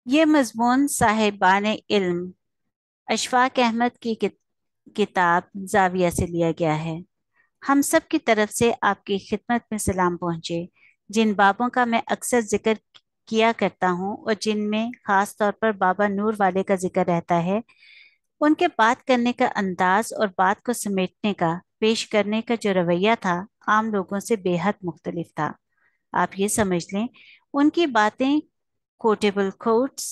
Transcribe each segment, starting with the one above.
ये मजमून साहिबान इल्म अशफाक अहमद की किताब जाविया से लिया गया है। हम सब की तरफ से आपकी खिदमत में सलाम पहुँचे। जिन बाबों का मैं अक्सर जिक्र किया करता हूँ और जिनमें खास तौर पर बाबा नूर वाले का जिक्र रहता है, उनके बात करने का अंदाज और बात को समेटने का, पेश करने का जो रवैया था, आम लोगों से बेहद मुख्तलिफ था। आप ये समझ लें, उनकी बातें कोटेबल कोट्स,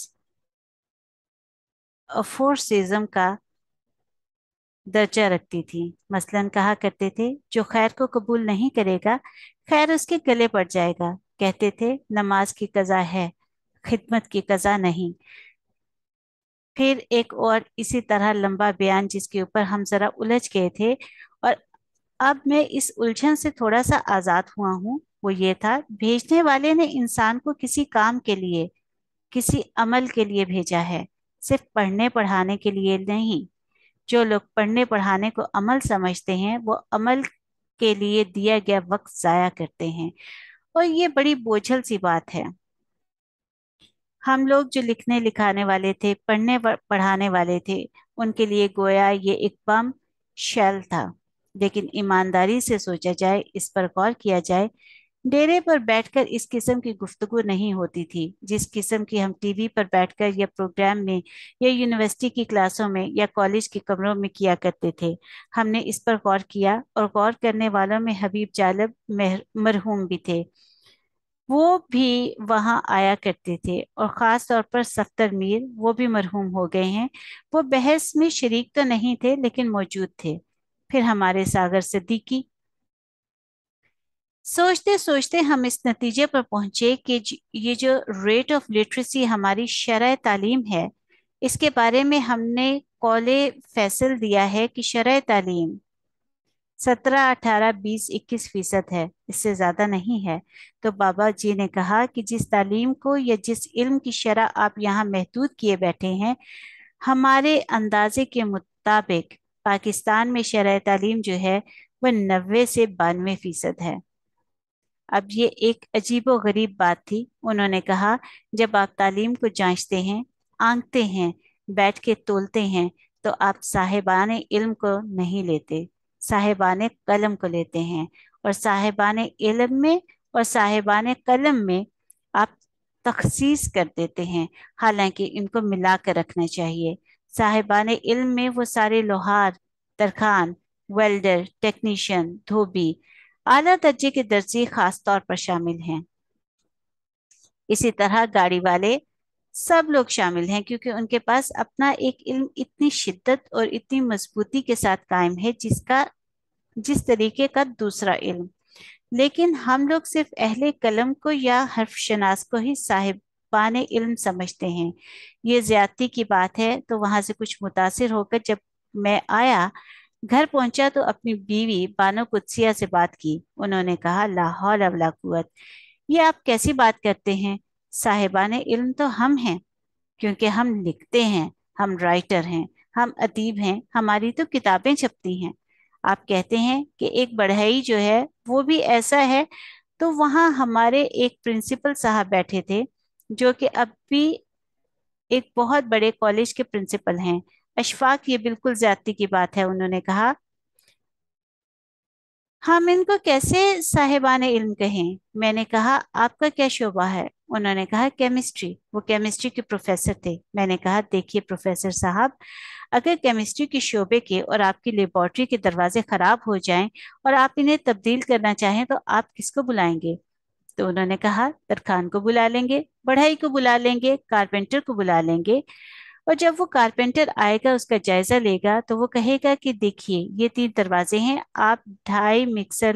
अफोर्सिज्म का दर्जा रखती थी। मसलन कहा करते थे, जो खैर को कबूल नहीं करेगा, खैर उसके गले पड़ जाएगा। कहते थे, नमाज की कज़ा है, खिदमत की कज़ा नहीं। फिर एक और इसी तरह लंबा बयान जिसके ऊपर हम जरा उलझ गए थे, और अब मैं इस उलझन से थोड़ा सा आजाद हुआ हूँ। वो ये था, भेजने वाले ने इंसान को किसी काम के लिए, किसी अमल के लिए भेजा है, सिर्फ पढ़ने पढ़ाने के लिए नहीं। जो लोग पढ़ने पढ़ाने को अमल समझते हैं, वो अमल के लिए दिया गया वक्त जाया करते हैं। और ये बड़ी बोझल सी बात है। हम लोग जो लिखने लिखाने वाले थे, पढ़ने पढ़ाने वाले थे, उनके लिए गोया ये एक बम शेल था। लेकिन ईमानदारी से सोचा जाए, इस पर गौर किया जाए, डेरे पर बैठकर इस किस्म की गुफ्तगू नहीं होती थी जिस किस्म की हम टीवी पर बैठकर या प्रोग्राम में या यूनिवर्सिटी की क्लासों में या कॉलेज के कमरों में किया करते थे। हमने इस पर गौर किया, और गौर करने वालों में हबीब जालब मरहूम भी थे। वो भी वहां आया करते थे, और ख़ास तौर पर सफ्तर मीर, वो भी मरहूम हो गए हैं। वो बहस में शरीक तो नहीं थे लेकिन मौजूद थे। फिर हमारे सागर सिद्दीकी। सोचते सोचते हम इस नतीजे पर पहुंचे कि ये जो रेट ऑफ लिटरेसी हमारी शरह तालीम है, इसके बारे में हमने कौले फैसल दिया है कि शरह तालीम 17, 18, 20, 21% है, इससे ज्यादा नहीं है। तो बाबा जी ने कहा कि जिस तालीम को या जिस इल्म की शरह आप यहाँ महदूद किए बैठे हैं, हमारे अंदाजे के मुताबिक पाकिस्तान में शरह तालीम जो है वह 90 से 92% है। अब ये एक अजीबो गरीब बात थी। उन्होंने कहा, जब आप तालीम को जांचते हैं, आंकते हैं, बैठ के तोलते हैं, तो आप साहिबाने इल्म को नहीं लेते, साहिबाने कलम को लेते हैं। और साहिबाने इल्म में और साहिबाने कलम में आप तखसीस कर देते हैं, हालांकि इनको मिला कर रखना चाहिए। साहिबाने इल्म में वो सारे लोहार, तरखान, वेल्डर, टेक्नीशियन, धोबी, आला दर्जे के दर्जी खास तौर पर शामिल हैं। इसी तरह गाड़ी वाले, सब लोग शामिल हैं, क्योंकि उनके पास अपना एक इल्म इतनी शिद्दत और इतनी मजबूती के साथ कायम है जिसका जिस तरीके का दूसरा इल्म। लेकिन हम लोग सिर्फ अहले कलम को या हर्फ शनास को ही साहिबाने इल्म समझते हैं। ये ज्यादती की बात है। तो वहां से कुछ मुतासिर होकर जब मैं आया, घर पहुंचा, तो अपनी बीवी बानो कुद्सिया से बात की। उन्होंने कहा, ला हौल वला कुव्वत, ये आप कैसी बात करते हैं? साहिबाने इल्म तो हम हैं, क्योंकि हम लिखते हैं, हम राइटर हैं, हम अदीब हैं, हमारी तो किताबें छपती हैं। आप कहते हैं कि एक बढ़ई जो है वो भी ऐसा है। तो वहाँ हमारे एक प्रिंसिपल साहब बैठे थे, जो कि अब भी एक बहुत बड़े कॉलेज के प्रिंसिपल हैं। अशफाक, ये बिल्कुल ज्यादती की बात है। उन्होंने कहा, हम इनको कैसे साहिबाने इल्म कहें? मैंने कहा, आपका क्या शोबा है? उन्होंने कहा, केमिस्ट्री। वो केमिस्ट्री के प्रोफेसर थे। मैंने कहा, देखिए प्रोफेसर साहब, अगर केमिस्ट्री के शोबे के और आपकी लेबोरेटरी के दरवाजे खराब हो जाएं और आप इन्हें तब्दील करना चाहें, तो आप किसको बुलाएंगे? तो उन्होंने कहा, तरखान को बुला लेंगे, बढ़ई को बुला लेंगे, कारपेंटर को बुला लेंगे। और जब वो कारपेंटर आएगा, उसका जायजा लेगा, तो वो कहेगा कि देखिए, ये 3 दरवाजे हैं, आप 2.5 मिक्सर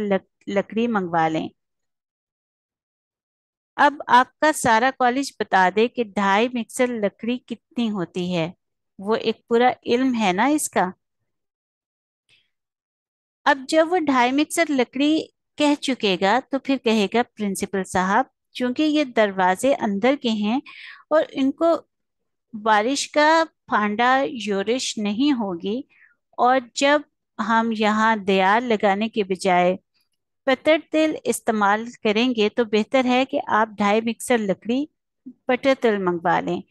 लकड़ी मंगवा लें। अब आपका सारा कॉलेज बता दे कि 2.5 मिक्सर लकड़ी कितनी होती है। वो एक पूरा इल्म है ना इसका। अब जब वो 2.5 मिक्सर लकड़ी कह चुकेगा, तो फिर कहेगा, प्रिंसिपल साहब, चूंकि ये दरवाजे अंदर के हैं और इनको बारिश का फांडा योरिश नहीं होगी, और जब हम यहाँ दीवार लगाने के बजाय पतर तेल इस्तेमाल करेंगे, तो बेहतर है कि आप 2.5 मिक्सर लकड़ी बटर तल मंगवा लें।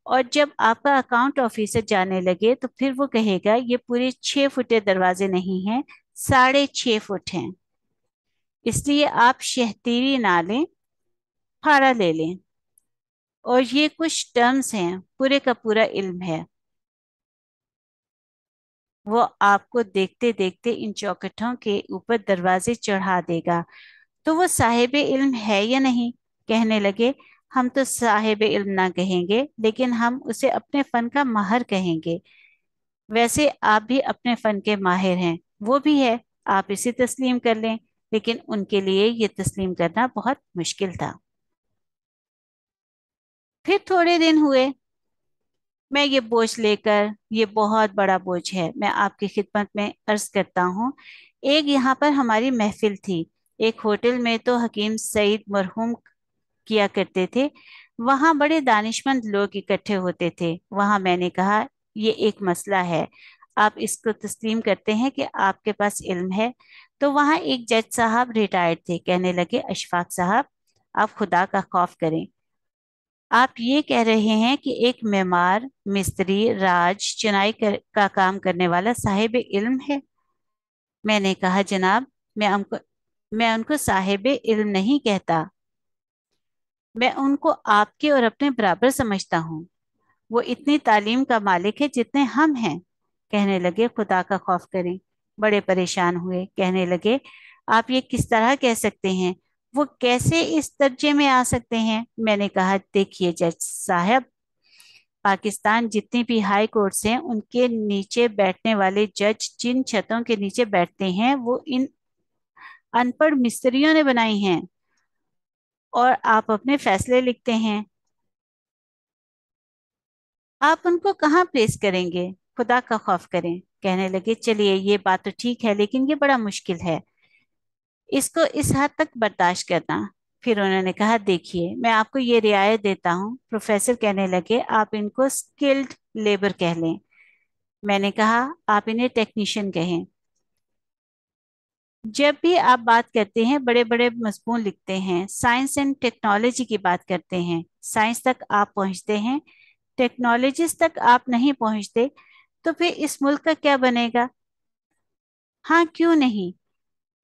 और जब आपका अकाउंट ऑफिसर जाने लगे तो फिर वो कहेगा ये पूरे 6 फुटे दरवाजे नहीं हैं, 6.5 फुट हैं। इसलिए आप शहतीरी ना लें, फाड़ा ले लें। और ये कुछ टर्म्स हैं, पूरे का पूरा इल्म है। वो आपको देखते देखते इन चौखटों के ऊपर दरवाजे चढ़ा देगा। तो वो साहिब इल्म है या नहीं? कहने लगे, हम तो साहिब इल्म ना कहेंगे, लेकिन हम उसे अपने फन का माहिर कहेंगे। वैसे आप भी अपने फन के माहिर हैं, वो भी है। आप इसे तस्लीम कर लें। लेकिन उनके लिए ये तस्लीम करना बहुत मुश्किल था। फिर थोड़े दिन हुए, मैं ये बोझ लेकर, ये बहुत बड़ा बोझ है, मैं आपकी खिदमत में अर्ज करता हूँ। एक यहाँ पर हमारी महफिल थी। एक होटल में तो हकीम सईद मरहूम किया करते थे। वहाँ बड़े दानिशमंद लोग इकट्ठे होते थे। वहाँ मैंने कहा, ये एक मसला है, आप इसको तस्लीम करते हैं कि आपके पास इल्म है? तो वहाँ एक जज साहब रिटायर्ड थे, कहने लगे, अशफाक साहब, आप खुदा का खौफ करें। आप ये कह रहे हैं कि एक मेमार, मिस्त्री, राज, का काम करने वाला साहिब इल्म है? मैंने कहा, जनाब, मैं उनको साहिब इल्म नहीं कहता। मैं उनको आपके और अपने बराबर समझता हूँ। वो इतनी तालीम का मालिक है जितने हम हैं। कहने लगे, खुदा का खौफ करें। बड़े परेशान हुए, कहने लगे, आप ये किस तरह कह सकते हैं? वो कैसे इस दर्जे में आ सकते हैं? मैंने कहा, देखिए जज साहब, पाकिस्तान जितनी भी हाई कोर्ट्स हैं, उनके नीचे बैठने वाले जज जिन छतों के नीचे बैठते हैं वो इन अनपढ़ मिस्त्रियों ने बनाई हैं। और आप अपने फैसले लिखते हैं, आप उनको कहाँ प्लेस करेंगे? खुदा का खौफ करें। कहने लगे, चलिए ये बात तो ठीक है, लेकिन ये बड़ा मुश्किल है, इसको इस हद तक बर्दाश्त करना। फिर उन्होंने कहा, देखिए मैं आपको ये रियायत देता हूँ। प्रोफेसर कहने लगे, आप इनको स्किल्ड लेबर कह लें। मैंने कहा, आप इन्हें टेक्नीशियन कहें। जब भी आप बात करते हैं, बड़े बड़े मजमून लिखते हैं, साइंस एंड टेक्नोलॉजी की बात करते हैं, साइंस तक आप पहुंचते हैं, टेक्नोलॉजीज तक आप नहीं पहुंचते, तो फिर इस मुल्क का क्या बनेगा? हाँ, क्यों नहीं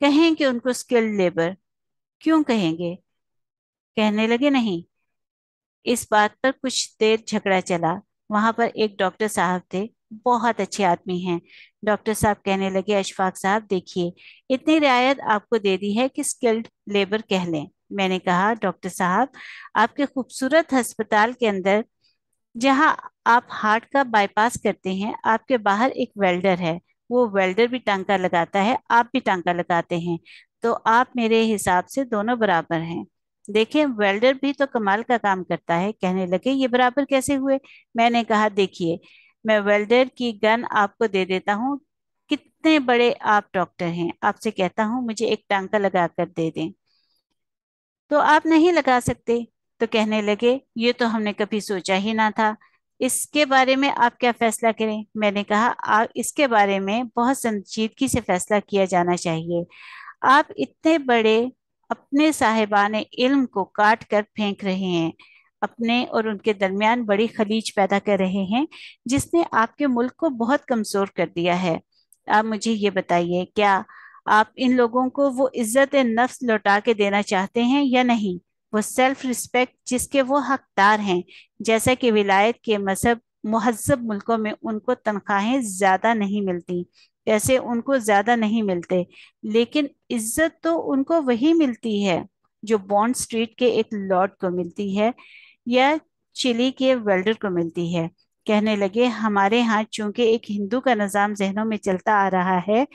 कहें कि उनको स्किल्ड लेबर? क्यों कहेंगे? कहने लगे, नहीं। इस बात पर कुछ देर झगड़ा चला। वहां पर एक डॉक्टर साहब थे, बहुत अच्छे आदमी हैं। डॉक्टर साहब कहने लगे, अशफाक साहब देखिए, इतनी रियायत आपको दे दी है कि स्किल्ड लेबर कह लें। मैंने कहा, डॉक्टर साहब, आपके खूबसूरत अस्पताल के अंदर, जहां आप हार्ट का बाईपास करते हैं, आपके बाहर एक वेल्डर है। वो वेल्डर भी टांका लगाता है, आप भी टांका लगाते हैं। तो आप मेरे हिसाब से दोनों बराबर हैं। देखें, वेल्डर भी तो कमाल का काम करता है। कहने लगे, ये बराबर कैसे हुए? मैंने कहा, देखिए, मैं वेल्डर की गन आपको दे देता हूँ। कितने बड़े आप डॉक्टर हैं, आपसे कहता हूँ मुझे एक टांका लगा कर दे दें, तो आप नहीं लगा सकते। तो कहने लगे, ये तो हमने कभी सोचा ही ना था। इसके बारे में आप क्या फैसला करें? मैंने कहा, इसके बारे में बहुत संजीदगी से फैसला किया जाना चाहिए। आप इतने बड़े अपने साहिबाने इल्म को काट कर फेंक रहे हैं, अपने और उनके दरमियान बड़ी खलीज पैदा कर रहे हैं, जिसने आपके मुल्क को बहुत कमजोर कर दिया है। आप मुझे ये बताइए, क्या आप इन लोगों को वो इज्जत नफ्स लौटा के देना चाहते हैं या नहीं? वो सेल्फ रिस्पेक्ट जिसके वो हकदार हैं। जैसा कि विलायत के मजहब मुहज्जब मुल्कों में उनको तनख्वाहें ज्यादा नहीं मिलती, पैसे उनको ज्यादा नहीं मिलते, लेकिन इज्जत तो उनको वही मिलती है जो बॉन्ड स्ट्रीट के एक लॉर्ड को मिलती है या चिली के वेल्डर को मिलती है। कहने लगे, हमारे यहाँ चूंकि एक हिंदू का निजाम जहनों में चलता आ रहा है,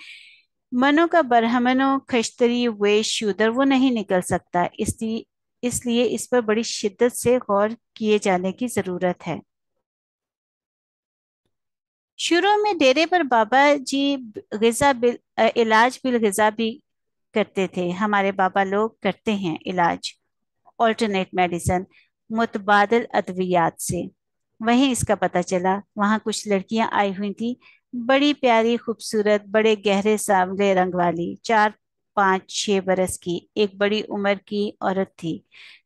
मनो का ब्राह्मणों, खश्तरी, वैश्य, शूद्र वो नहीं निकल सकता। इसलिए इसलिए इस पर बड़ी शिद्दत से गौर किए जाने की जरूरत है। शुरू में डेरे पर बाबा जी इलाज बिल गिजा भी करते थे। हमारे बाबा लोग करते हैं इलाज, ऑल्टरनेट मेडिसिन, मुतबादल अद्वियात से। वहीं इसका पता चला। वहां कुछ लड़कियां आई हुई थी, बड़ी प्यारी, खूबसूरत, बड़े गहरे सांवले रंग वाली, 4, 5, 6 बरस की एक बड़ी उम्र की औरत थी।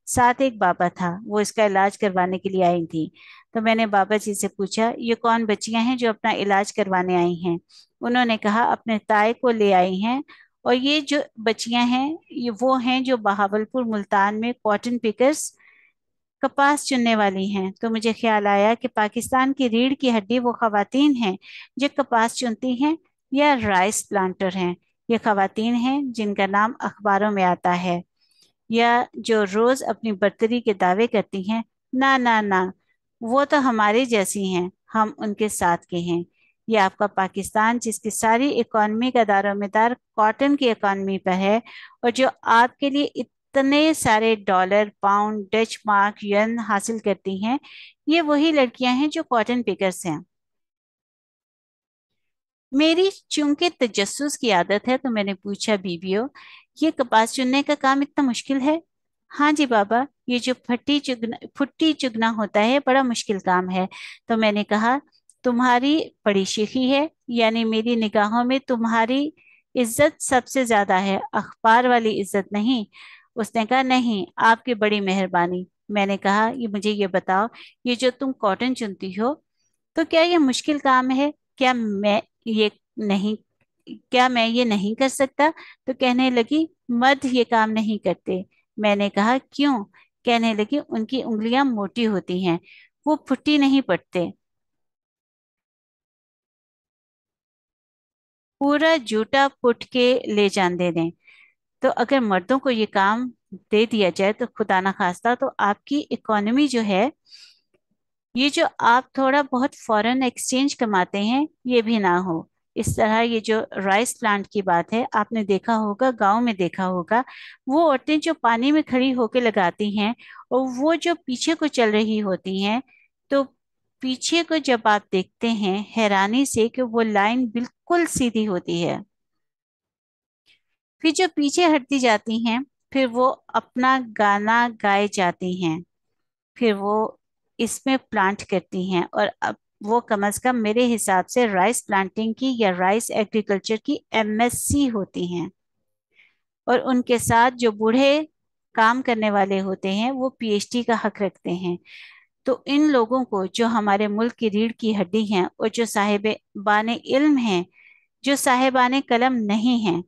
साथ एक बाबा था, वो इसका इलाज करवाने के लिए आई थी। तो मैंने बाबा जी से पूछा, ये कौन बच्चियां हैं जो अपना इलाज करवाने आई हैं? उन्होंने कहा, अपने ताए को ले आई हैं। और ये जो बच्चियां हैं, ये वो हैं जो बहावलपुर मुल्तान में कॉटन पिकर्स, कपास चुनने वाली हैं। तो मुझे ख्याल आया कि पाकिस्तान की रीढ़ की हड्डी वो खवातीन हैं जो कपास चुनती हैं, या राइस प्लांटर हैं? ये खवातीन हैं जिनका नाम अखबारों में आता है, या जो रोज अपनी बर्तरी के दावे करती हैं? ना ना ना, वो तो हमारी जैसी हैं, हम उनके साथ के हैं। ये आपका पाकिस्तान, जिसकी सारी इकॉनमी का दारोमदार कॉटन की इकॉनमी पर है, और जो आपके लिए इतने सारे डॉलर, पाउंड, डच मार्क, यन हासिल करती हैं, ये वही लड़कियां हैं जो कॉटन पिकर्स हैं। मेरी चूंकि तजस्सुस की आदत है, तो मैंने पूछा, बीबियो, ये कपास चुनने का काम इतना मुश्किल है? हाँ जी बाबा, ये जो फुट्टी चुगना होता है, बड़ा मुश्किल काम है। तो मैंने कहा, तुम्हारी पढ़ी सीखी है, यानी मेरी निगाहों में तुम्हारी इज्जत सबसे ज्यादा है, अखबार वाली इज्जत नहीं। उसने कहा, नहीं, आपकी बड़ी मेहरबानी। मैंने कहा, ये मुझे ये बताओ, ये जो तुम कॉटन चुनती हो, तो क्या ये मुश्किल काम है? क्या मैं ये नहीं क्या मैं ये नहीं कर सकता? तो कहने लगी, मर्द ये काम नहीं करते। मैंने कहा, क्यों? कहने लगी, उनकी उंगलियां मोटी होती हैं, वो फुट्टी नहीं पड़ते। पूरा जूता पुट के ले जान दे दें। तो अगर मर्दों को ये काम दे दिया जाए, तो खुदा ना खास्ता, तो आपकी इकोनॉमी जो है, ये जो आप थोड़ा बहुत फॉरेन एक्सचेंज कमाते हैं, ये भी ना हो। इस तरह ये जो राइस प्लांट की बात है, आपने देखा होगा, गांव में देखा होगा, वो औरतें जो पानी में खड़ी होके लगाती हैं, और वो जो पीछे को चल रही होती हैं, तो पीछे को जब आप देखते हैं हैरानी से कि वो लाइन बिल्कुल सीधी होती है। फिर जो पीछे हटती जाती हैं, फिर वो अपना गाना गाए जाती हैं, फिर वो इसमें प्लांट करती हैं। और अब वो कम से कम मेरे हिसाब से राइस प्लांटिंग की या राइस एग्रीकल्चर की एमएससी होती हैं। और उनके साथ जो बूढ़े काम करने वाले होते हैं, वो पीएचडी का हक रखते हैं। तो इन लोगों को, जो हमारे मुल्क की रीढ़ की हड्डी हैं, और जो साहिब बाने इल्म हैं, जो साहिबाने कलम नहीं हैं,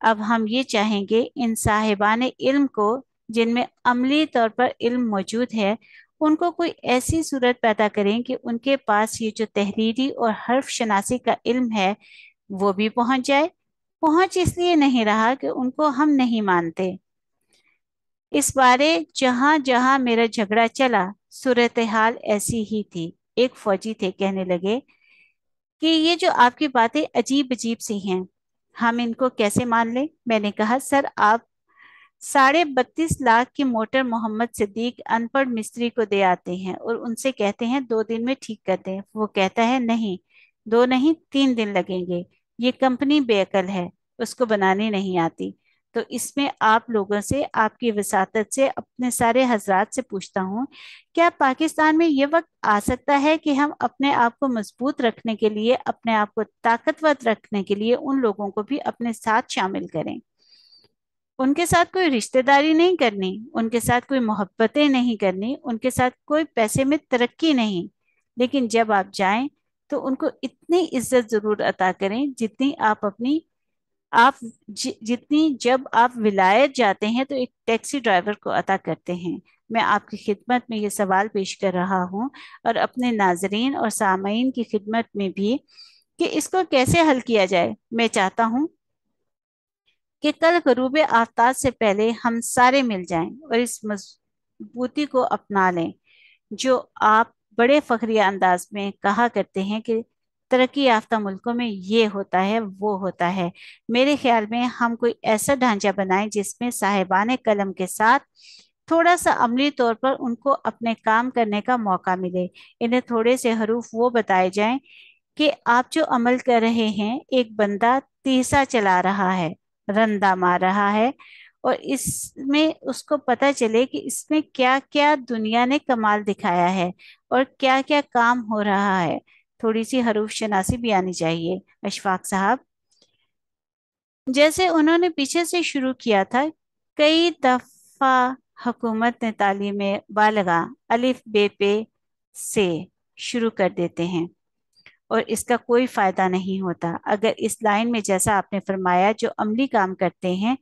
अब हम ये चाहेंगे इन साहिबान इल्म को, जिनमें अमली तौर पर इल्म मौजूद है, उनको कोई ऐसी सूरत पैदा करें कि उनके पास ये जो तहरीरी और हर्फ शनासी का इल्म है, वो भी पहुंच जाए। पहुंच इसलिए नहीं रहा कि उनको हम नहीं मानते। इस बारे जहां जहां मेरा झगड़ा चला, सूरत हाल ऐसी ही थी। एक फौजी थे, कहने लगे कि ये जो आपकी बातें अजीब अजीब सी हैं, हम इनको कैसे मान लें? मैंने कहा, सर, आप 32.5 लाख की मोटर मोहम्मद सिद्दीक अनपढ़ मिस्त्री को दे आते हैं, और उनसे कहते हैं 2 दिन में ठीक कर दें। वो कहता है, नहीं, 2 नहीं, 3 दिन लगेंगे। ये कंपनी बेअकल है, उसको बनानी नहीं आती। तो इसमें आप लोगों से, आपकी वसातत से, अपने सारे हजरात से पूछता हूँ, क्या पाकिस्तान में ये वक्त आ सकता है कि हम अपने आप को मजबूत रखने के लिए, अपने आप को ताकतवर रखने के लिए, उन लोगों को भी अपने साथ शामिल करें? उनके साथ कोई रिश्तेदारी नहीं करनी, उनके साथ कोई मोहब्बतें नहीं करनी, उनके साथ कोई पैसे में तरक्की नहीं, लेकिन जब आप जाएं, तो उनको इतनी इज्जत जरूर अता करें जितनी आप अपनी आप जितनी जब आप विलायत जाते हैं तो एक टैक्सी ड्राइवर को अता करते हैं। मैं आपकी खिदमत में ये सवाल पेश कर रहा हूँ, और अपने नाजरीन और सामईन की खिदमत में भी, कि इसको कैसे हल किया जाए। मैं चाहता हूँ कि कल गरूब आफ्ताब से पहले हम सारे मिल जाएं और इस मजबूती को अपना लें, जो आप बड़े फखरिया अंदाज में कहा करते हैं कि तरक्की याफ्ता मुल्कों में ये होता है, वो होता है। मेरे ख्याल में हम कोई ऐसा ढांचा बनाएं जिसमें साहिबान कलम के साथ थोड़ा सा अमली तौर पर उनको अपने काम करने का मौका मिले। इन्हें थोड़े से हरूफ वो बताए जाएं कि आप जो अमल कर रहे हैं, एक बंदा तीसा चला रहा है, रंदा मार रहा है, और इसमें उसको पता चले कि इसमें क्या क्या दुनिया ने कमाल दिखाया है, और क्या क्या काम हो रहा है। थोड़ी सी हरूफ शनासी भी आनी चाहिए, अशफाक साहब। जैसे उन्होंने पीछे से शुरू किया था, कई दफा हुकूमत ने तालीम बालगा अलिफ बे पे से शुरू कर देते हैं और इसका कोई फायदा नहीं होता। अगर इस लाइन में जैसा आपने फरमाया जो अमली काम करते हैं,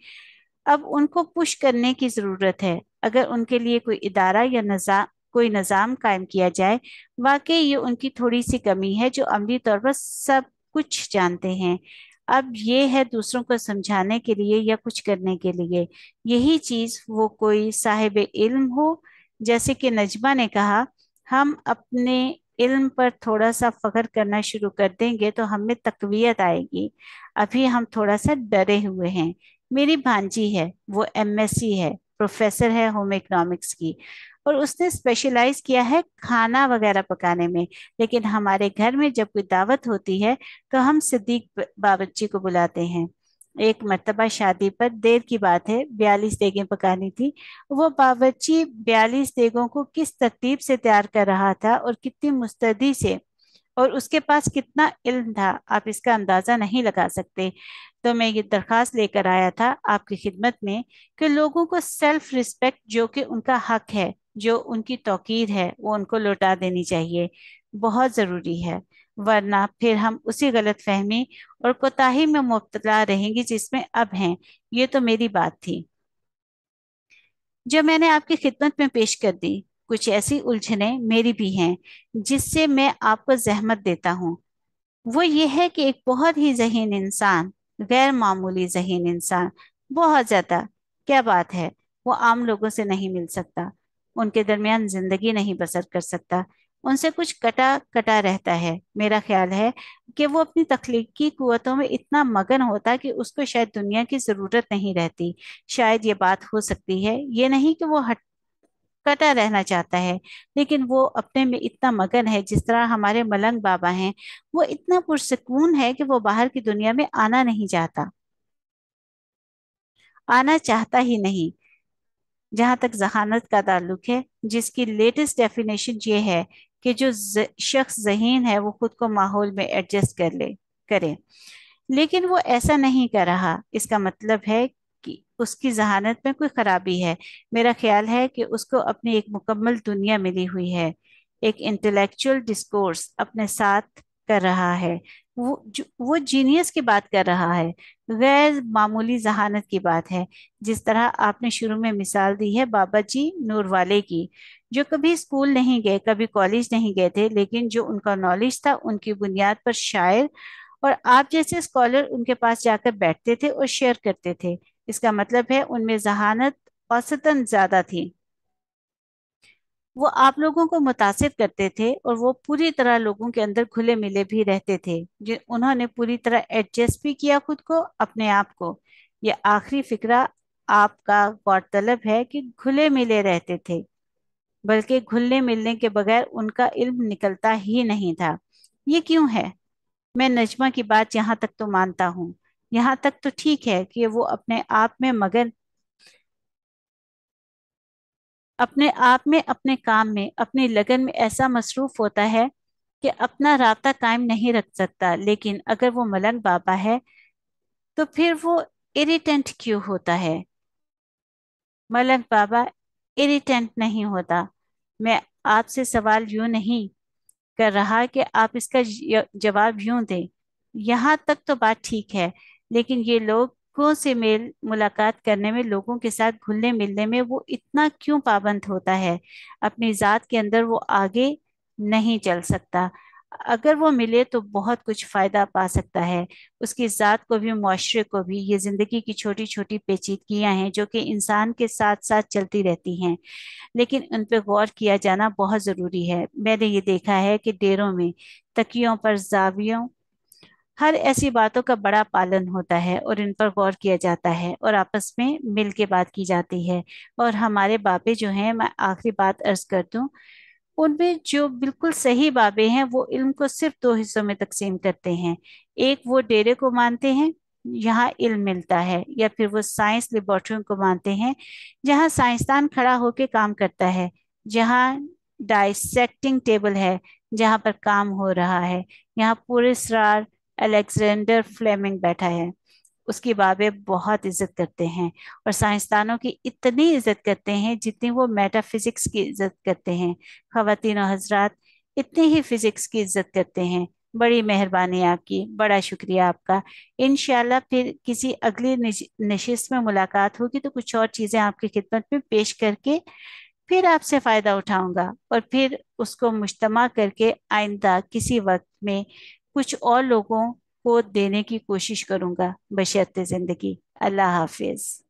अब उनको पुश करने की जरूरत है। अगर उनके लिए कोई इदारा या कोई निज़ाम कायम किया जाए, वाकई ये उनकी थोड़ी सी कमी है जो अमली तौर पर सब कुछ जानते हैं। अब ये है दूसरों को समझाने के लिए या कुछ करने के लिए। यही चीज वो कोई साहिब इल्म हो, जैसे कि नजमा ने कहा, हम अपने इल्म पर थोड़ा सा फख्र करना शुरू कर देंगे तो हमें तकवीयत आएगी। अभी हम थोड़ा सा डरे हुए हैं। मेरी भांजी है, वो एमएससी है, प्रोफेसर है होम इकोनॉमिक्स की, और उसने स्पेशलाइज किया है खाना वगैरह पकाने में। लेकिन हमारे घर में जब कोई दावत होती है तो हम सिद्दीक बावर्ची को बुलाते हैं। एक मर्तबा शादी पर, देर की बात है, 42 देगें पकानी थी। वो बावर्ची 42 देगों को किस तरतीब से तैयार कर रहा था और कितनी मुस्तैदी से, और उसके पास कितना इल्म था, आप इसका अंदाजा नहीं लगा सकते। तो मैं ये दरखास्त लेकर आया था आपकी खिदमत में कि लोगों को सेल्फ रिस्पेक्ट, जो कि उनका हक है, जो उनकी तौकीर है, वो उनको लौटा देनी चाहिए। बहुत ज़रूरी है, वरना फिर हम उसी गलत फहमी और कोताही में मुब्तला रहेंगे जिसमें अब हैं। ये तो मेरी बात थी जो मैंने आपकी खिदमत में पेश कर दी। कुछ ऐसी उलझनें मेरी भी हैं जिससे मैं आपको जहमत देता हूँ। वो ये है कि एक बहुत ही ज़हीन इंसान, गैर मामूली ज़हीन इंसान, बहुत ज़्यादा, क्या बात है, वो आम लोगों से नहीं मिल सकता, उनके दरमियान जिंदगी नहीं बसर कर सकता, उनसे कुछ कटा कटा रहता है। मेरा ख्याल है कि वो अपनी तख्लीकी कुव्वतों में इतना मगन होता कि उसको शायद दुनिया की ज़रूरत नहीं रहती। शायद ये बात हो सकती है, ये नहीं कि वो कटा रहना चाहता है, लेकिन वो अपने में इतना मगन है। जिस तरह हमारे मलंग बाबा हैं, वो इतना पुरसकून है कि वो बाहर की दुनिया में आना नहीं चाहता, आना चाहता ही नहीं। जहां तक जहानत का ताल्लुक है, जिसकी लेटेस्ट डेफिनेशन ये है कि जो शख्स ज़हीन है वो खुद को माहौल में एडजस्ट करे। लेकिन वो ऐसा नहीं कर रहा, इसका मतलब है कि उसकी जहानत में कोई खराबी है। मेरा ख्याल है कि उसको अपनी एक मुकम्मल दुनिया मिली हुई है, एक इंटेलेक्चुअल डिस्कोर्स अपने साथ कर रहा है। वो जीनियस की बात कर रहा है, गैर मामूली जहानत की बात है। जिस तरह आपने शुरू में मिसाल दी है बाबा जी नूर वाले की, जो कभी स्कूल नहीं गए, कभी कॉलेज नहीं गए थे, लेकिन जो उनका नॉलेज था उनकी बुनियाद पर शायर और आप जैसे स्कॉलर उनके पास जाकर बैठते थे और शेयर करते थे। इसका मतलब है उनमें जहानत औसतन ज्यादा थी। वो आप लोगों को मुतासिर करते थे और वो पूरी तरह लोगों के अंदर घुले मिले भी रहते थे। जो उन्होंने पूरी तरह एडजस्ट भी किया खुद को, अपने आप को। ये आखिरी फिक्रा आपका गौरतलब है कि घुले मिले रहते थे, बल्कि घुलने मिलने के बगैर उनका इल्म निकलता ही नहीं था। ये क्यों है? मैं नजमा की बात यहाँ तक तो मानता हूँ, यहाँ तक तो ठीक है कि वो अपने आप में मगन, अपने आप में, अपने काम में, अपनी लगन में ऐसा मसरूफ होता है कि अपना राब्ता कायम नहीं रख सकता। लेकिन अगर वो मलंग बाबा है तो फिर वो इरिटेंट क्यों होता है? मलंग बाबा इरिटेंट नहीं होता। मैं आपसे सवाल यूं नहीं कर रहा कि आप इसका जवाब यूं दें। यहाँ तक तो बात ठीक है, लेकिन ये लोगों से मेल मुलाकात करने में, लोगों के साथ घुलने मिलने में वो इतना क्यों पाबंद होता है? अपनी जात के अंदर वो आगे नहीं चल सकता। अगर वो मिले तो बहुत कुछ फायदा पा सकता है, उसकी जात को भी, मुआशरे को भी। ये जिंदगी की छोटी छोटी पेचीदगियां हैं जो कि इंसान के साथ साथ चलती रहती हैं, लेकिन उन पर गौर किया जाना बहुत ज़रूरी है। मैंने ये देखा है कि डेरों में, तकियों पर, जावियों, हर ऐसी बातों का बड़ा पालन होता है और इन पर गौर किया जाता है और आपस में मिल के बात की जाती है। और हमारे बाबे जो हैं, मैं आखिरी बात अर्ज कर दूं, उनमें जो बिल्कुल सही बाबे हैं वो इल्म को सिर्फ दो हिस्सों में तकसीम करते हैं। एक वो डेरे को मानते हैं, यहाँ इल्म मिलता है, या फिर वो साइंस लेबोरेटरी को मानते हैं, जहाँ साइंसदान खड़ा होकर काम करता है, जहाँ डाइसेक्टिंग टेबल है, जहाँ पर काम हो रहा है। यहाँ पूरे सरार अलेक्जेंडर फ्लेमिंग बैठा है, उसकी बाबे बहुत इज्जत करते हैं, और साइंसदानों की इतनी इज्जत करते हैं जितनी वो मेटाफिजिक्स की इज्जत करते हैं। ख़वातीन और हजरात, इतनी ही फिजिक्स की इज्जत करते हैं। बड़ी मेहरबानी आपकी, बड़ा शुक्रिया आपका। इंशाल्लाह फिर किसी अगली नशिस्त में मुलाकात होगी तो कुछ और चीज़ें आपकी खिदमत में पेश करके फिर आपसे फ़ायदा उठाऊंगा, और फिर उसको मुज्तमा करके आइंदा किसी वक्त में कुछ और लोगों को देने की कोशिश करूंगा बशर्ते ज़िंदगी। अल्लाह हाफिज।